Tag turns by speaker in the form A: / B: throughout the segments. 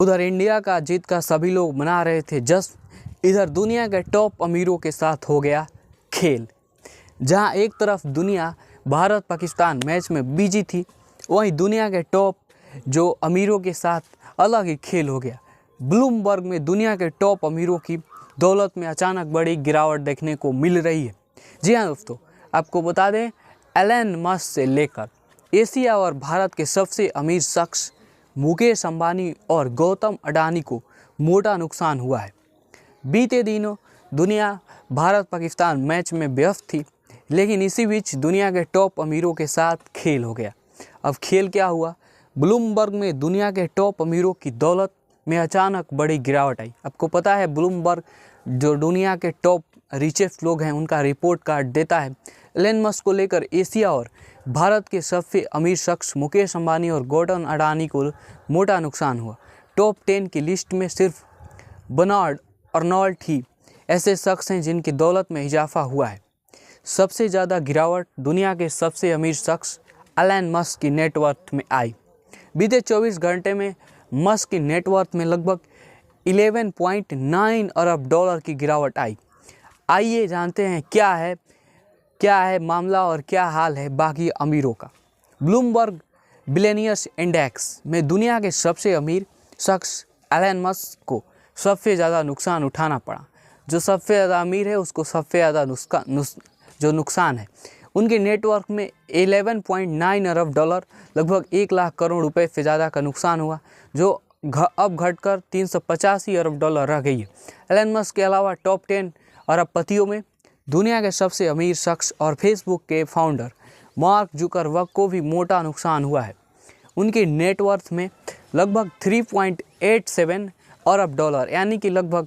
A: उधर इंडिया का जीत का सभी लोग मना रहे थे जश्न। इधर दुनिया के टॉप अमीरों के साथ हो गया खेल। जहां एक तरफ दुनिया भारत पाकिस्तान मैच में बिजी थी, वहीं दुनिया के टॉप जो अमीरों के साथ अलग ही खेल हो गया। ब्लूमबर्ग में दुनिया के टॉप अमीरों की दौलत में अचानक बड़ी गिरावट देखने को मिल रही है। जी हाँ दोस्तों, आपको बता दें, एलन मस्क से लेकर एशिया और भारत के सबसे अमीर शख्स मुकेश अंबानी और गौतम अडानी को मोटा नुकसान हुआ है। बीते दिनों दुनिया भारत पाकिस्तान मैच में व्यस्त थी, लेकिन इसी बीच दुनिया के टॉप अमीरों के साथ खेल हो गया। अब खेल क्या हुआ? ब्लूमबर्ग में दुनिया के टॉप अमीरों की दौलत में अचानक बड़ी गिरावट आई। आपको पता है, ब्लूमबर्ग जो दुनिया के टॉप रिचेस्ट लोग हैं उनका रिपोर्ट कार्ड देता है। एलन मस्क को लेकर एशिया और भारत के सबसे अमीर शख्स मुकेश अंबानी और गौतम अडानी को मोटा नुकसान हुआ। टॉप 10 की लिस्ट में सिर्फ बर्नार्ड अर्नोल्ट ही ऐसे शख्स हैं जिनकी दौलत में इजाफा हुआ है। सबसे ज़्यादा गिरावट दुनिया के सबसे अमीर शख्स एलन मस्क की नेटवर्थ में आई। बीते 24 घंटे में मस्क की नेटवर्थ में लगभग 11.9 अरब डॉलर की गिरावट आई। आइए जानते हैं क्या है मामला और क्या हाल है बाकी अमीरों का। ब्लूमबर्ग बिलियनियर्स इंडेक्स में दुनिया के सबसे अमीर शख्स एलन मस्क को सबसे ज़्यादा नुकसान उठाना पड़ा। जो सबसे ज़्यादा अमीर है उसको सबसे ज़्यादा नुकसान है। उनके नेटवर्क में 11.9 अरब डॉलर लगभग 1 लाख करोड़ रुपए से ज़्यादा का नुकसान हुआ, जो अब घटकर 385 अरब डॉलर रह गई है। एलन मस्क के अलावा टॉप 10 अरबपतियों में दुनिया के सबसे अमीर शख्स और फेसबुक के फाउंडर मार्क जुकरबर्ग को भी मोटा नुकसान हुआ है। उनकी नेटवर्थ में लगभग 3.87 अरब डॉलर यानी कि लगभग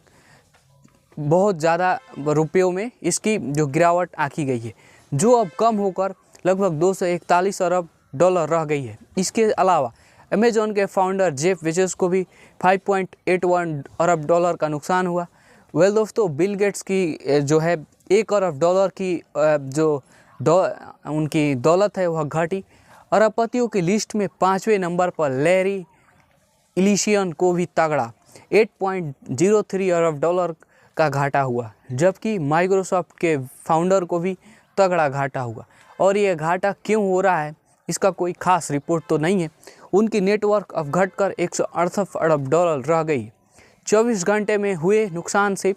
A: बहुत ज़्यादा रुपयों में इसकी जो गिरावट आकी गई है, जो अब कम होकर लगभग 241 अरब डॉलर रह गई है। इसके अलावा अमेजॉन के फाउंडर जेफ बेजोस को भी 5.81 अरब डॉलर का नुकसान हुआ। वेल दोस्तों, बिल गेट्स की जो है 1 अरब डॉलर की उनकी दौलत है वह घटी। अरबपतियों की लिस्ट में 5वें नंबर पर लैरी इलिशियन को भी तगड़ा 8.03 अरब डॉलर का घाटा हुआ, जबकि माइक्रोसॉफ्ट के फाउंडर को भी तगड़ा घाटा हुआ। और ये घाटा क्यों हो रहा है, इसका कोई खास रिपोर्ट तो नहीं है। उनकी नेटवर्क अब घटकर 168 अरब डॉलर रह गई। 24 घंटे में हुए नुकसान से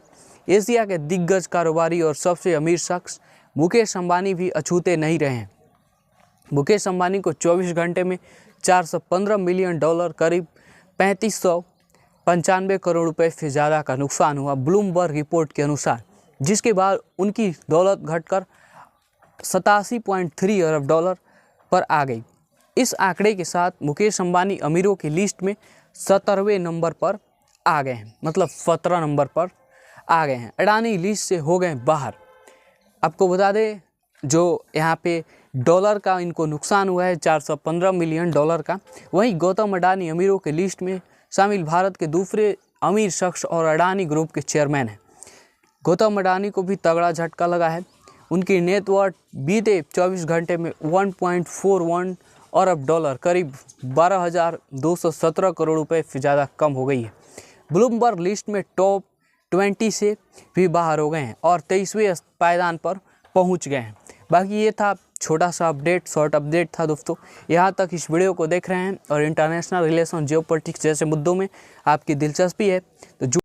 A: एशिया के दिग्गज कारोबारी और सबसे अमीर शख्स मुकेश अंबानी भी अछूते नहीं रहे हैं। मुकेश अंबानी को 24 घंटे में 415 मिलियन डॉलर करीब 3595 करोड़ रुपए से ज़्यादा का नुकसान हुआ ब्लूमबर्ग रिपोर्ट के अनुसार, जिसके बाद उनकी दौलत घटकर 87.3 अरब डॉलर पर आ गई। इस आंकड़े के साथ मुकेश अंबानी अमीरों की लिस्ट में 17वें नंबर पर आ गए हैं, मतलब 17 नंबर पर आ गए हैं। अडानी लिस्ट से हो गए बाहर। आपको बता दें, जो यहाँ पे डॉलर का इनको नुकसान हुआ है 415 मिलियन डॉलर का। वहीं गौतम अडानी अमीरों के लिस्ट में शामिल भारत के दूसरे अमीर शख्स और अडानी ग्रुप के चेयरमैन हैं। गौतम अडानी को भी तगड़ा झटका लगा है। उनकी नेटवर्थ बीते 24 घंटे में 1.41 अरब डॉलर करीब 12,217 करोड़ रुपए से ज़्यादा कम हो गई है। ब्लूमबर्ग लिस्ट में टॉप 20 से भी बाहर हो गए हैं और 23वें पायदान पर पहुंच गए हैं। बाकी ये था छोटा सा अपडेट, शॉर्ट अपडेट था दोस्तों। यहाँ तक इस वीडियो को देख रहे हैं और इंटरनेशनल रिलेशन, जियोपॉलिटिक्स जैसे मुद्दों में आपकी दिलचस्पी है तो